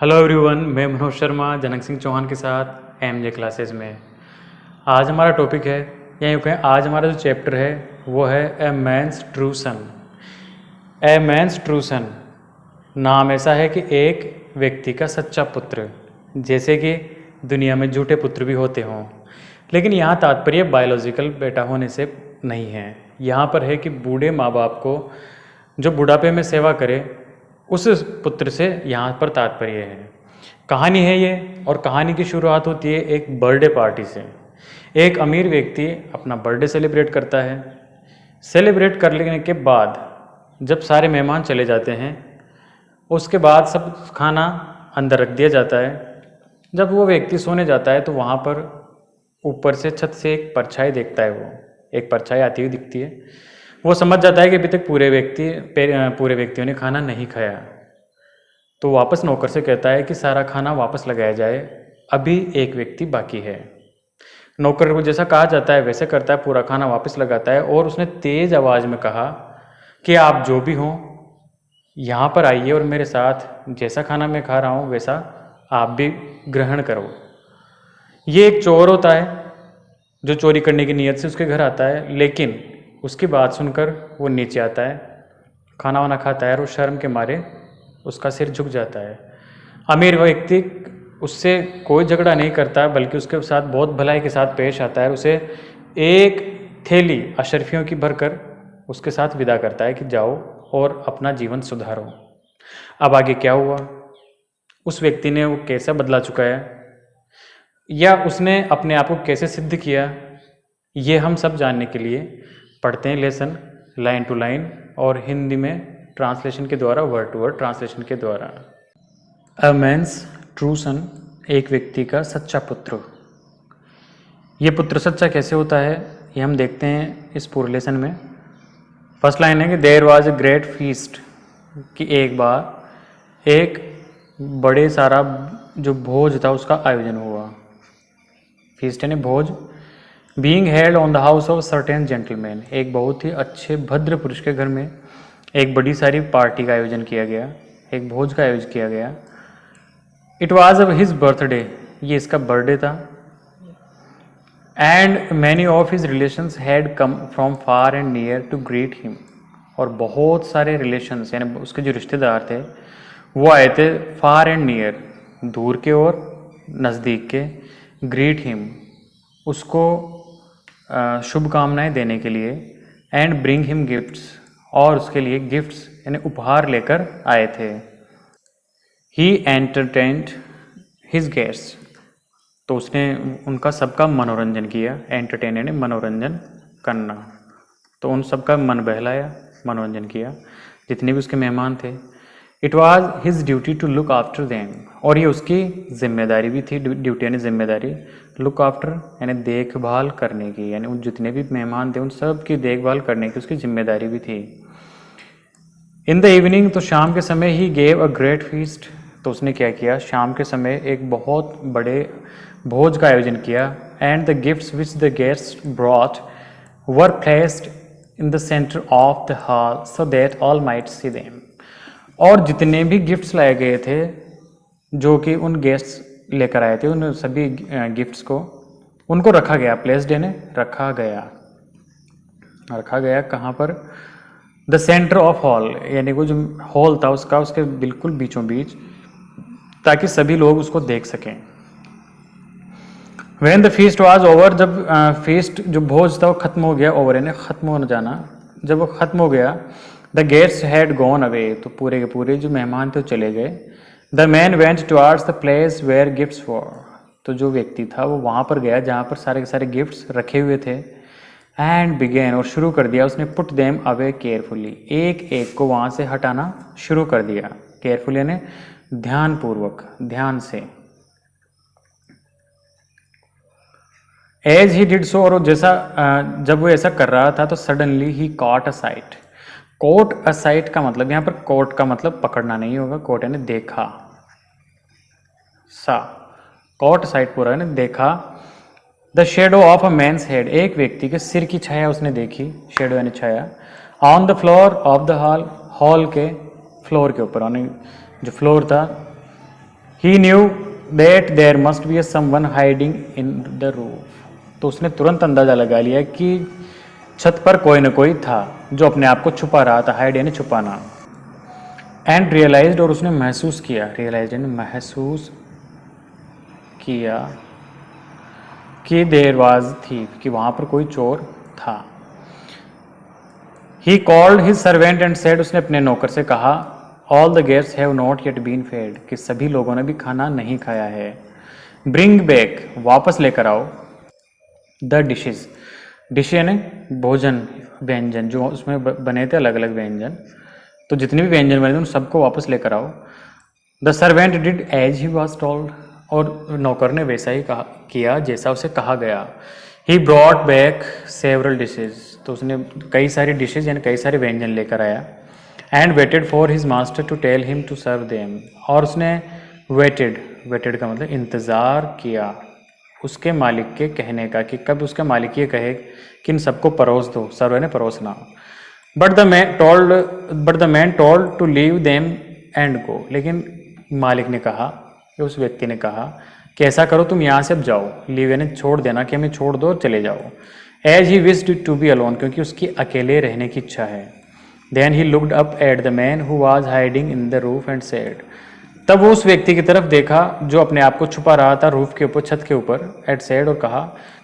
Hello everyone, मैं मनोज शर्मा जनक सिंह चौहान के साथ एमजे क्लासेस में। आज हमारा टॉपिक है या यूँ कहें आज हमारा जो चैप्टर है वो है ए मैन्स ट्रू सन। ए मैन्स ट्रू सन नाम ऐसा है कि एक व्यक्ति का सच्चा पुत्र। जैसे कि दुनिया में झूठे पुत्र भी होते हों, लेकिन यहाँ तात्पर्य बायोलॉजिकल बेटा होने से नहीं है। यहाँ पर है कि बूढ़े माँ बाप को जो बुढ़ापे में सेवा करे उस पुत्र से यहाँ पर तात्पर्य है। कहानी है ये, और कहानी की शुरुआत होती है एक बर्थडे पार्टी से। एक अमीर व्यक्ति अपना बर्थडे सेलिब्रेट करता है। सेलिब्रेट कर लेने के बाद जब सारे मेहमान चले जाते हैं, उसके बाद सब खाना अंदर रख दिया जाता है। जब वो व्यक्ति सोने जाता है तो वहाँ पर ऊपर से छत से एक परछाई देखता है। वो एक परछाई आती हुई दिखती है। वो समझ जाता है कि अभी तक पूरे व्यक्तियों ने खाना नहीं खाया। तो वापस नौकर से कहता है कि सारा खाना वापस लगाया जाए, अभी एक व्यक्ति बाकी है। नौकर को जैसा कहा जाता है वैसे करता है, पूरा खाना वापस लगाता है। और उसने तेज आवाज़ में कहा कि आप जो भी हों यहाँ पर आइए और मेरे साथ जैसा खाना मैं खा रहा हूँ वैसा आप भी ग्रहण करो। ये एक चोर होता है जो चोरी करने की नीयत से उसके घर आता है, लेकिन उसकी बात सुनकर वो नीचे आता है, खाना वाना खाता है और शर्म के मारे उसका सिर झुक जाता है। अमीर व्यक्ति उससे कोई झगड़ा नहीं करता, बल्कि उसके साथ बहुत भलाई के साथ पेश आता है। उसे एक थैली अशर्फियों की भरकर उसके साथ विदा करता है कि जाओ और अपना जीवन सुधारो। अब आगे क्या हुआ, उस व्यक्ति ने वो कैसा बदला चुका है या उसने अपने आप को कैसे सिद्ध किया, ये हम सब जानने के लिए पढ़ते हैं लेसन लाइन टू लाइन और हिंदी में ट्रांसलेशन के द्वारा, वर्ड टू वर्ड ट्रांसलेशन के द्वारा। अ मैन्स ट्रू सन, एक व्यक्ति का सच्चा पुत्र। ये पुत्र सच्चा कैसे होता है ये हम देखते हैं इस पूरे लेसन में। फर्स्ट लाइन है कि there was a great feast, कि एक बार एक बड़े सारा जो भोज था उसका आयोजन हुआ। फीस्ट यानी भोज। Being held on the house of certain gentleman, एक बहुत ही अच्छे भद्र पुरुष के घर में एक बड़ी सारी पार्टी का आयोजन किया गया, एक भोज का आयोजन किया गया। इट वॉज हिज बर्थडे, ये इसका बर्थडे था। And many of his relations had come from far and near to greet him, और बहुत सारे रिलेशंस यानी उसके जो रिश्तेदार थे वो आए थे फार एंड नियर, दूर के और नज़दीक के। ग्रीट हिम, उसको शुभकामनाएं देने के लिए। एंड ब्रिंग हिम गिफ्ट्स, और उसके लिए गिफ्ट्स यानी उपहार लेकर आए थे। ही एंटरटेन्ड हिज गेस्ट्स, तो उसने उनका सबका मनोरंजन किया। एंटरटेन यानी मनोरंजन करना, तो उन सबका मन बहलाया, मनोरंजन किया जितने भी उसके मेहमान थे। It was his duty to look after them, और ये उसकी जिम्मेदारी भी थी। ड्यूटी यानी जिम्मेदारी, लुक आफ्टर यानी देखभाल करने की, यानी उन जितने भी मेहमान थे उन सब की देखभाल करने की उसकी जिम्मेदारी भी थी। इन द इवनिंग, तो शाम के समय, he gave a great feast, तो उसने क्या किया, शाम के समय एक बहुत बड़े भोज का आयोजन किया। And the gifts which the guests brought were placed in the centre of the hall so that all might see them, और जितने भी गिफ्ट्स लाए गए थे जो कि उन गेस्ट्स लेकर आए थे, उन सभी गिफ्ट्स को उनको रखा गया। प्लेस्ड यानी रखा गया कहाँ पर, द सेंटर ऑफ हॉल, यानी वो जो हॉल था उसका, उसके बिल्कुल बीचों बीच, ताकि सभी लोग उसको देख सकें। When the feast was over, जब फीस्ट जो भोज था वो खत्म हो गया, ओवर यानी खत्म हो जाना, जब वो खत्म हो गया, the guests had gone away, तो पूरे के पूरे जो मेहमान थे वो चले गए। The man went towards the place where gifts were, तो जो व्यक्ति था वो वहाँ पर गया जहाँ पर सारे के सारे गिफ्ट्स रखे हुए थे। एंड बिगेन, और शुरू कर दिया उसने, पुट देम अवे केयरफुली, एक एक को वहाँ से हटाना शुरू कर दिया। केयरफुली यानी ध्यानपूर्वक, ध्यान से। एज ही डिड सो, और जैसा जब वो ऐसा कर रहा था तो सडनली ही caught a sight. Caught a sight का मतलब, यहाँ पर कोट का मतलब पकड़ना नहीं होगा, कोट यानी देखा, सा, कोट साइट पूरा यानी देखा। The shadow of a man's head, एक व्यक्ति के सिर की छाया उसने देखी, शेडो यानी छाया। On the floor of the hall, hall के फ्लोर के ऊपर, यानी जो फ्लोर था ही knew that there must be someone hiding in the roof. तो उसने तुरंत अंदाज़ा लगा लिया कि छत पर कोई न कोई था जो अपने आप को छुपा रहा था, हाइड यानी छुपाना। एंड रियलाइज्ड, और उसने महसूस किया, रियलाइज्ड यानी महसूस किया कि देयर वाज थीफ, कि वहाँ पर कोई चोर था। He called his servant and said, उसने अपने नौकर से कहा, all the guests have not yet been fed, कि सभी लोगों ने भी खाना नहीं खाया है। ब्रिंग बैक, वापस लेकर आओ, द डिशेज, डिश यानी भोजन, व्यंजन जो उसमें बने थे, अलग अलग व्यंजन, तो जितने भी व्यंजन बने थे उन सबको वापस लेकर आओ। The servant did as he was told, और नौकर ने वैसा ही किया जैसा उसे कहा गया। He brought back several dishes, तो उसने कई सारी डिशेज यानी कई सारे व्यंजन लेकर आया। And waited for his master to tell him to serve them, और उसने वेटेड, वेटेड का मतलब इंतज़ार किया उसके मालिक के कहने का, कि कब उसका मालिक ये कहे कि इन सबको परोस दो, सर्व ने परोसना। But the man told to leave them and go, लेकिन मालिक ने कहा, कि उस व्यक्ति ने कहा कि ऐसा करो, तुम यहाँ से अब जाओ, लीव यानी छोड़ देना, कि हमें छोड़ दो और चले जाओ। As he wished to be alone, क्योंकि उसकी अकेले रहने की इच्छा है। Then he looked up at the man who was hiding in the roof and said, तब वो उस व्यक्ति की तरफ देखा जो अपने आप को छुपा रहा था रूफ के ऊपर, छत के ऊपर, एट सेड, और कहा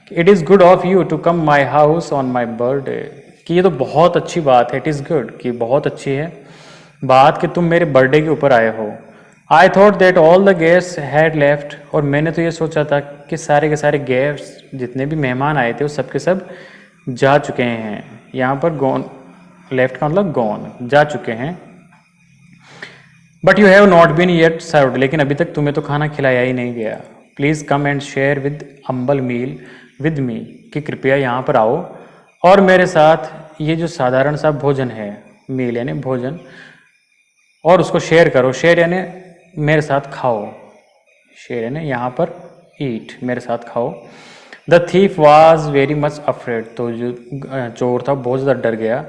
कि it is good of you to come my house on my birthday, कि ये तो बहुत अच्छी बात है, इट इज़ गुड, कि बहुत अच्छी है बात कि तुम मेरे बर्थडे के ऊपर आए हो। I thought that all the guests had left, और मैंने तो ये सोचा था कि सारे के सारे गेस्ट्स, जितने भी मेहमान आए थे वो सब के सब जा चुके हैं। यहाँ पर गॉन, लेफ्ट का मतलब गॉन, जा चुके हैं। But you have not been yet served, लेकिन अभी तक तुम्हें तो खाना खिलाया ही नहीं गया। Please come and share with अम्बल मील विद मी, कि कृपया यहाँ पर आओ और मेरे साथ ये जो साधारण सा भोजन है, मील यानी भोजन, और उसको शेयर करो। शेयर यानी मेरे साथ खाओ, शेयर यानी यहाँ पर ईट, मेरे साथ खाओ। The thief was very much afraid, तो जो चोर था बहुत ज़्यादा डर गया।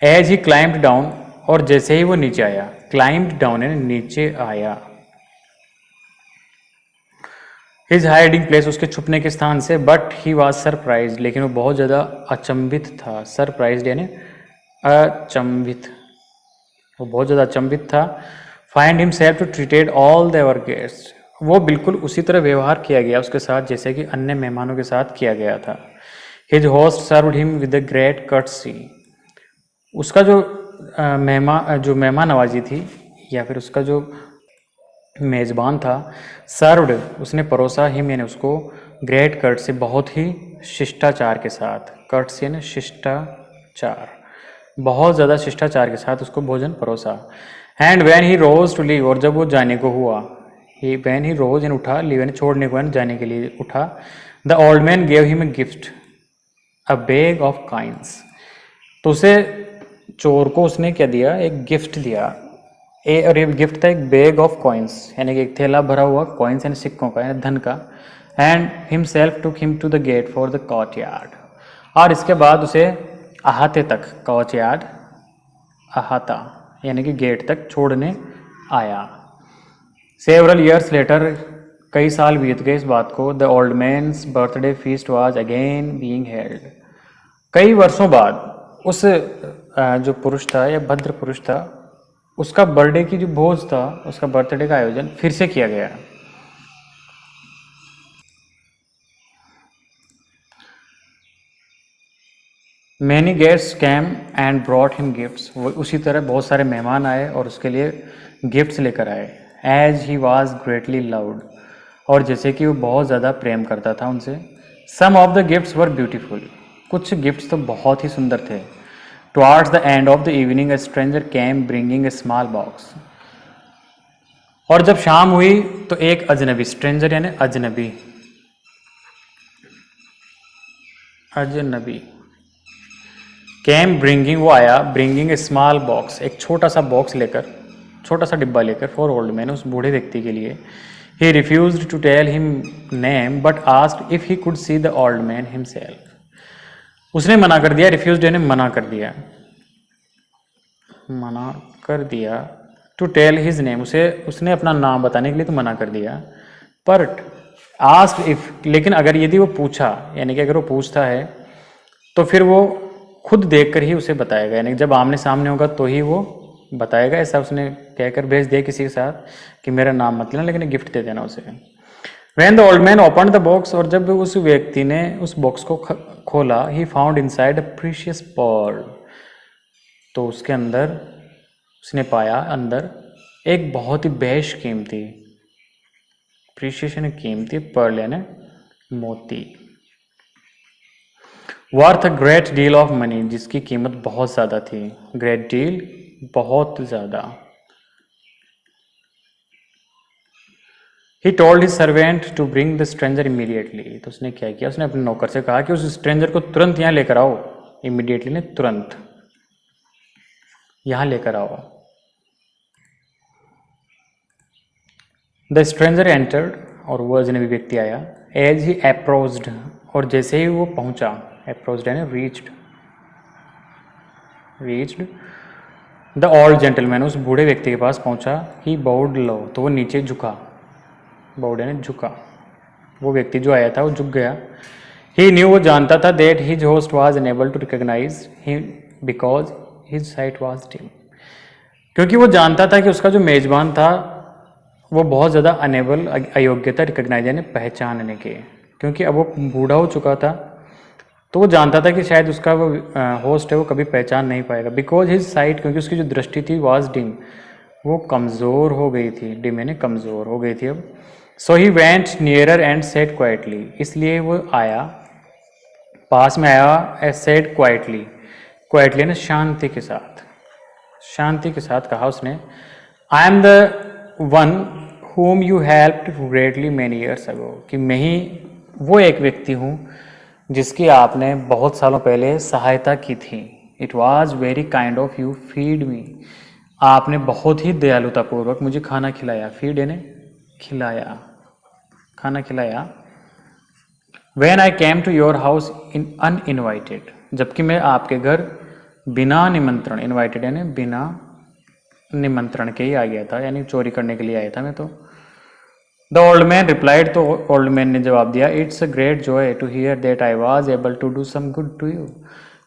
एज ही क्लाइम्ड डाउन, और जैसे ही वो नीचे आया, क्लाइम्ड डाउन यानी नीचे आया, हिज हाइडिंग प्लेस, उसके छुपने के स्थान से, बट ही वॉज सरप्राइज, लेकिन वो बहुत ज़्यादा अचंभित था। सरप्राइज यानी अचंभित, वो बहुत ज़्यादा अचंभित था। Find himself to treated all their guests, वो बिल्कुल उसी तरह व्यवहार किया गया उसके साथ जैसे कि अन्य मेहमानों के साथ किया गया था। His host served him with a great courtesy, उसका जो मेहमान नवाजी थी, या फिर उसका जो मेज़बान था, सर्व्ड उसने परोसा, हिम यानी उसको, ग्रेट कर्टसी बहुत ही शिष्टाचार के साथ, कर्टसी यानी शिष्टाचार, बहुत ज़्यादा शिष्टाचार के साथ उसको भोजन परोसा। And when he rose to leave, और जब वो जाने को हुआ, ही वैन ही रोज यानी उठा, लीव यानी छोड़ने को, यानी जाने के लिए उठा। The old man gave him a gift, a bag of coins, तो उसे, चोर को उसने क्या दिया, एक गिफ्ट दिया। और ये गिफ्ट था एक बैग ऑफ कॉइन्स, यानी कि एक थैला भरा हुआ कॉइन्स यानी सिक्कों का, यानी धन का। And himself took him to the gate for the courtyard, और इसके बाद उसे अहाते तक, कोर्टयार्ड अहाता यानी कि गेट तक छोड़ने आया। सेवरल ईयर्स लेटर, कई साल बीत गए इस बात को। The old man's birthday feast was again being held, कई वर्षों बाद उस जो पुरुष था या भद्र पुरुष था, उसका बर्थडे की जो भोज था, उसका बर्थडे का आयोजन फिर से किया गया। Many guests came and brought him gifts, वो उसी तरह बहुत सारे मेहमान आए और उसके लिए गिफ्ट्स लेकर आए। As he was greatly loved, और जैसे कि वो बहुत ज़्यादा प्रेम करता था उनसे। Some of the gifts were beautiful, कुछ गिफ्ट्स तो बहुत ही सुंदर थे। Towards the end of the evening a stranger came bringing a small box, और जब शाम हुई तो एक अजनबी, स्ट्रेंजर यानी अजनबी, अजनबी, कैम ब्रिंगिंग, वो आया, ब्रिंगिंग ए स्मॉल बॉक्स, एक छोटा सा बॉक्स लेकर, छोटा सा डिब्बा लेकर, फॉर ओल्ड मैन, उस बूढ़े व्यक्ति के लिए। He refused to tell him name but asked if he could see the old man himself, उसने मना कर दिया, रिफ्यूज्ड यानी मना कर दिया, मना कर दिया टू टेल हिज नेम, उसने अपना नाम बताने के लिए तो मना कर दिया। बट आस्क्ड इफ, लेकिन अगर यदि वो पूछा, यानी कि अगर वो पूछता है तो फिर वो खुद देखकर ही उसे बताएगा, यानी जब आमने सामने होगा तो ही वो बताएगा। ऐसा उसने कहकर भेज दिया किसी के साथ कि मेरा नाम मत लेना, लेकिन गिफ्ट दे देना उसे। When the old man opened the box, और जब उस व्यक्ति ने उस बॉक्स को खोला, he found inside a precious pearl, तो उसके अंदर उसने पाया अंदर एक बहुत ही बेशकीमती, प्रीशियस यानी कीमती, पर्ल यानी मोती, worth a great deal of money, जिसकी कीमत बहुत ज़्यादा थी। ग्रेट डील बहुत ज़्यादा। He told his servant to bring the stranger immediately, तो उसने क्या किया, उसने अपने नौकर से कहा कि उस स्ट्रेंजर को तुरंत यहाँ लेकर आओ। इमीडिएटली ने तुरंत, यहाँ लेकर आओ। द स्ट्रेंजर एंटर्ड, और वो अजनबी व्यक्ति आया। एज ही अप्रोच्ड, और जैसे ही वो पहुंचा, अप्रोच्ड यानी रीच्ड द ओल्ड जेंटलमैन, उस बूढ़े व्यक्ति के पास पहुंचा। ही बाउड लो, तो वो नीचे झुका, बाउड यानी झुका, वो व्यक्ति जो आया था वो झुक गया। ही न्यू, वो जानता था, that his host was unable to recognise him because his sight was dim, क्योंकि वो जानता था कि उसका जो मेजबान था वो बहुत ज़्यादा अनेबल, अयोग्य था रिकॉग्नाइज यानी पहचानने के, क्योंकि अब वो बूढ़ा हो चुका था, तो वो जानता था कि शायद उसका वो होस्ट है वो कभी पहचान नहीं पाएगा। बिकॉज हिज साइट, क्योंकि उसकी जो दृष्टि थी, वाज डिम, वो कमज़ोर हो गई थी। डिम यानी कमज़ोर हो गई थी अब। So he went nearer and said quietly, इसलिए वो आया, पास में आया, एंड सेड क्वाइटली, क्वाइटली यानी शांति के साथ, शांति के साथ कहा उसने, I am the one whom you helped greatly many years ago, कि मैं ही वो एक व्यक्ति हूँ जिसकी आपने बहुत सालों पहले सहायता की थी। It was very kind of you feed me, आपने बहुत ही दयालुतापूर्वक मुझे खाना खिलाया। फीड यानी खिलाया, खाना खिलाया। When I came to your house in uninvited, जबकि मैं आपके घर बिना निमंत्रण, इनवाइटेड यानी बिना निमंत्रण के ही आ गया था, यानी चोरी करने के लिए आया था मैं तो। द ओल्ड मैन रिप्लाइड, तो ओल्ड मैन ने जवाब दिया, it's a great joy to hear that I was able to do some good to you,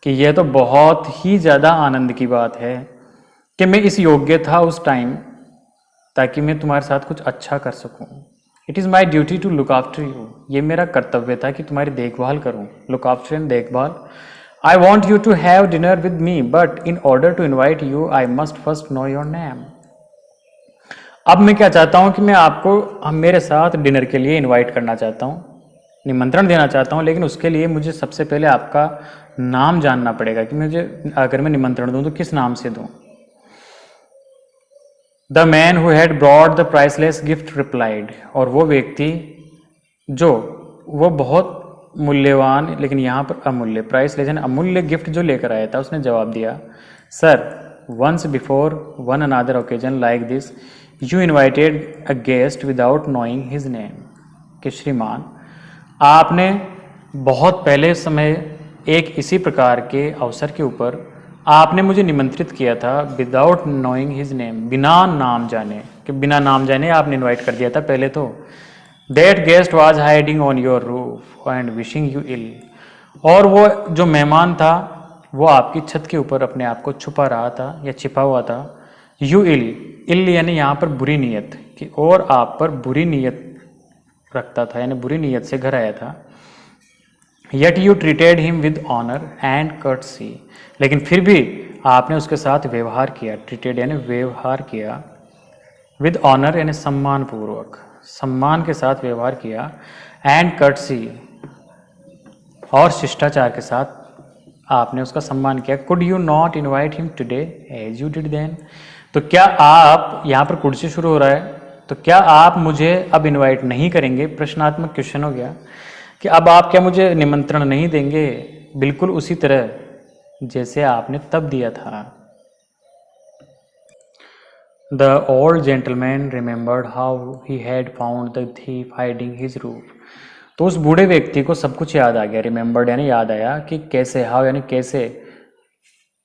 कि यह तो बहुत ही ज़्यादा आनंद की बात है कि मैं इस योग्य था उस टाइम ताकि मैं तुम्हारे साथ कुछ अच्छा कर सकूं। It is my duty to look after you, ये मेरा कर्तव्य था कि तुम्हारी देखभाल करूं। लुक आफ्टर एंड देखभाल। I want you to have dinner with me, but in order to invite you, I must first know your name. अब मैं क्या चाहता हूँ कि मैं आपको मेरे साथ डिनर के लिए इनवाइट करना चाहता हूँ, निमंत्रण देना चाहता हूँ, लेकिन उसके लिए मुझे सबसे पहले आपका नाम जानना पड़ेगा कि मुझे अगर मैं निमंत्रण दूँ तो किस नाम से दूँ। The man who had brought the priceless gift replied, और वो व्यक्ति जो वो बहुत मूल्यवान, लेकिन यहाँ पर अमूल्य, प्राइस लेजन अमूल्य गिफ्ट जो लेकर आया था, उसने जवाब दिया, sir once before one another occasion like this you invited a guest without knowing his name, कि श्रीमान आपने बहुत पहले समय एक इसी प्रकार के अवसर के ऊपर आपने मुझे निमंत्रित किया था, विदाउट नोइंग हिज नेम, बिना नाम जाने, कि बिना नाम जाने आपने इन्वाइट कर दिया था पहले तो। That guest was hiding on your roof and wishing you ill, और वो जो मेहमान था वो आपकी छत के ऊपर अपने आप को छुपा रहा था या छिपा हुआ था। You ill, ill यानी यहाँ पर बुरी नीयत कि, और आप पर बुरी नीयत रखता था, यानी बुरी नीयत से घर आया था। Yet you treated him with honor and courtesy, लेकिन फिर भी आपने उसके साथ व्यवहार किया। treated यानी व्यवहार किया, with honor यानी सम्मान पूर्वक, सम्मान के साथ व्यवहार किया, एंड कर्टसी और शिष्टाचार के साथ आपने उसका सम्मान किया। Could you not invite him today as you did then, तो क्या आप, यहाँ पर कुड से शुरू हो रहा है, तो क्या आप मुझे अब इन्वाइट नहीं करेंगे, प्रश्नात्मक क्वेश्चन हो गया कि अब आप क्या मुझे निमंत्रण नहीं देंगे, बिल्कुल उसी तरह जैसे आपने तब दिया था। The old gentleman remembered how he had found the thief hiding his roof, तो उस बूढ़े व्यक्ति को सब कुछ याद आ गया। रिमेंबर्ड यानी याद आया कि कैसे, हाउ यानी कैसे,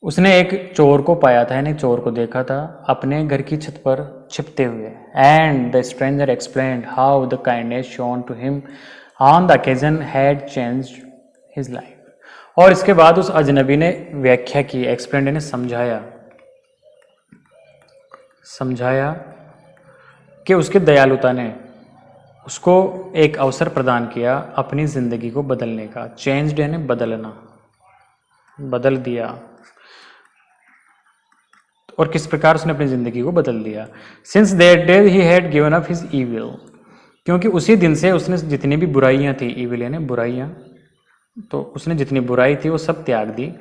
उसने एक चोर को पाया था, यानी चोर को देखा था अपने घर की छत पर छिपते हुए। And the stranger explained how the kindness shown to him on the occasion had changed his life. और इसके बाद उस अजनबी ने व्याख्या की, एक्सप्लेन यानी समझाया कि उसके दयालुता ने उसको एक अवसर प्रदान किया अपनी ज़िंदगी को बदलने का। चेंज्ड यानी बदलना, बदल दिया। और किस प्रकार उसने अपनी ज़िंदगी को बदल दिया। Since that day he had given up his evil, क्योंकि उसी दिन से उसने जितनी भी बुराइयां थी, ईविल यानी बुराइयां, तो उसने जितनी बुराई थी वो सब त्याग दी।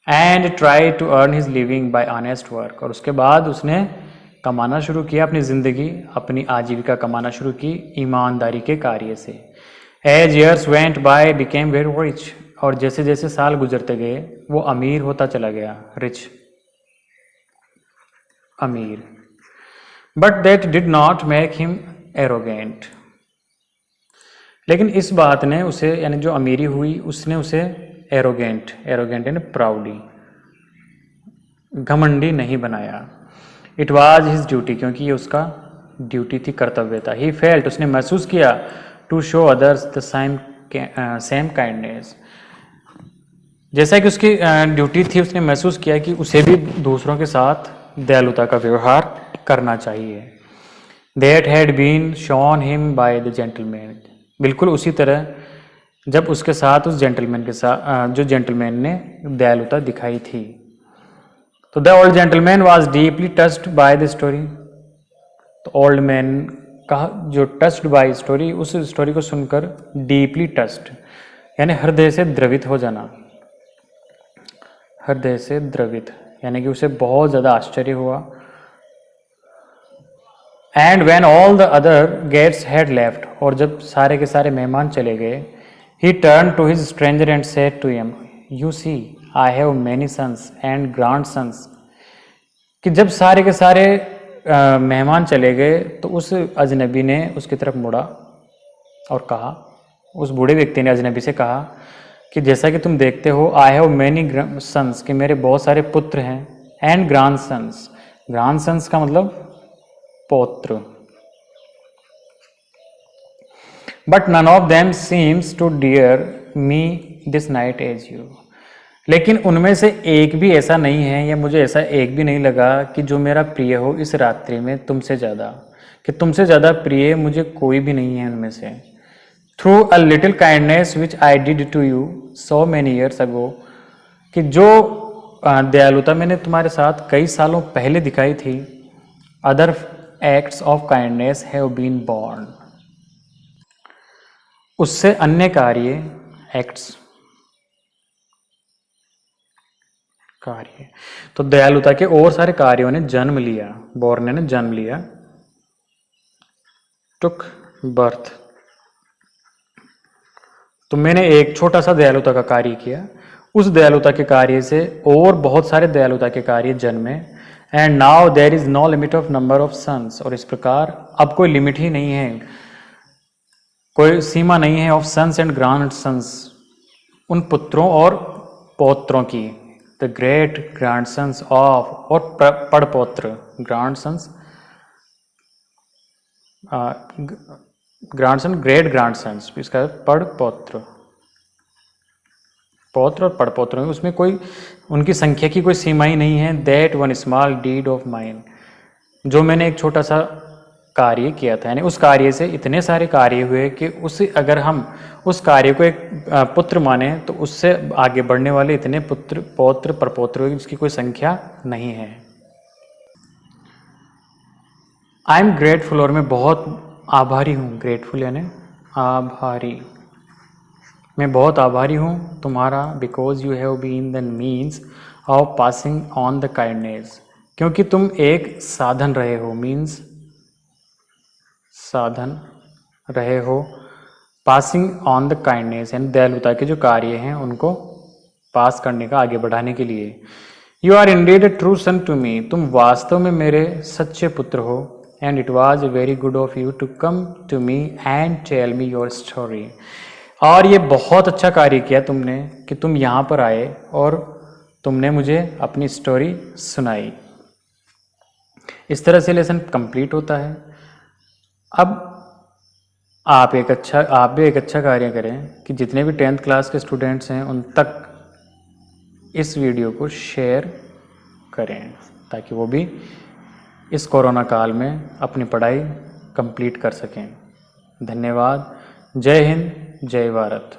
And try to earn his living by honest work, और उसके बाद उसने कमाना शुरू किया अपनी ज़िंदगी, अपनी आजीविका कमाना शुरू की ईमानदारी के कार्य से। As years went by became very rich, और जैसे जैसे साल गुजरते गए वो अमीर होता चला गया, रिच, अमीर। But that did not make him arrogant, लेकिन इस बात ने उसे, यानी जो अमीरी हुई उसने उसे एरोगेंट यानी प्राउडली, घमंडी नहीं बनाया। इट वॉज हिज ड्यूटी, क्योंकि ये उसका ड्यूटी थी, कर्तव्य था। ही फेल्ट, उसने महसूस किया, to show others the same kindness, जैसा कि उसकी ड्यूटी थी, उसने महसूस किया कि उसे भी दूसरों के साथ दयालुता का व्यवहार करना चाहिए। That had been shown him by the gentleman, बिल्कुल उसी तरह जब उसके साथ उस जेंटलमैन के साथ जो जेंटलमैन ने दयालुता दिखाई थी। तो the old gentleman was deeply touched by the story, तो ओल्ड मैन का जो टच्ड बाय स्टोरी, उस स्टोरी को सुनकर डीपली टच्ड यानी हृदय से द्रवित हो जाना, हृदय से द्रवित यानी कि उसे बहुत ज़्यादा आश्चर्य हुआ। And when all the other guests had left, और जब सारे के सारे मेहमान चले गए, he turn to his stranger and said to him, you see I have many sons and grandsons, कि जब सारे के सारे मेहमान चले गए तो उस अजनबी ने उसकी तरफ मुड़ा और कहा, उस बूढ़े व्यक्ति ने अजनबी से कहा कि जैसा कि तुम देखते हो, आई हैव मैनी सन्स, कि मेरे बहुत सारे पुत्र हैं, एंड ग्रांड सन्स का मतलब पौत्र, but none of them seems to dear me this night as you, लेकिन उनमें से एक भी ऐसा नहीं है, या मुझे ऐसा एक भी नहीं लगा कि जो मेरा प्रिय हो इस रात्रि में तुमसे ज़्यादा, कि तुमसे ज़्यादा प्रिय मुझे कोई भी नहीं है उनमें से। Through a little kindness which I did to you so many years ago, कि जो दयालुता मैंने तुम्हारे साथ कई सालों पहले दिखाई थी, other acts of kindness have been born, उससे अन्य कार्य, एक्ट्स कार्य, तो दयालुता के और सारे कार्यों ने जन्म लिया, बॉर्न ने जन्म लिया, टुक बर्थ। तो मैंने एक छोटा सा दयालुता का कार्य किया, उस दयालुता के कार्य से और बहुत सारे दयालुता के कार्य जन्मे। And now there is no limit of number of sons, और इस प्रकार अब कोई लिमिट ही नहीं है, कोई सीमा नहीं है, of sons and grandsons, उन पुत्रों और पौत्रों की। The great grandsons of, और पड़पौत्र, grandsons, grandson, great grandsons, इसका पड़पौत्र, पौत्र और पड़पौत्र, उसमें कोई उनकी संख्या की कोई सीमा ही नहीं है। That one small deed of mine, जो मैंने एक छोटा सा कार्य किया था, यानी उस कार्य से इतने सारे कार्य हुए कि उसे अगर हम उस कार्य को एक पुत्र माने तो उससे आगे बढ़ने वाले इतने पुत्र, पौत्र, परपौत्र हुए जिसकी कोई संख्या नहीं है। आई एम ग्रेटफुल, और मैं बहुत आभारी हूँ, ग्रेटफुल यानी आभारी, मैं बहुत आभारी हूँ तुम्हारा, because you have been the means of passing on the kindness, क्योंकि तुम एक साधन रहे हो, मीन्स साधन रहे हो, पासिंग ऑन द काइंडनेस यानी दयालुता के जो कार्य हैं उनको पास करने का, आगे बढ़ाने के लिए। You are indeed a true son to me, तुम वास्तव में मेरे सच्चे पुत्र हो। And it was very good of you to come to me and tell me your story, और ये बहुत अच्छा कार्य किया तुमने कि तुम यहाँ पर आए और तुमने मुझे अपनी स्टोरी सुनाई। इस तरह से लेसन कंप्लीट होता है। अब आप भी एक अच्छा कार्य करें कि जितने भी 10th क्लास के स्टूडेंट्स हैं उन तक इस वीडियो को शेयर करें, ताकि वो भी इस कोरोना काल में अपनी पढ़ाई कंप्लीट कर सकें। धन्यवाद। जय हिंद, जय भारत।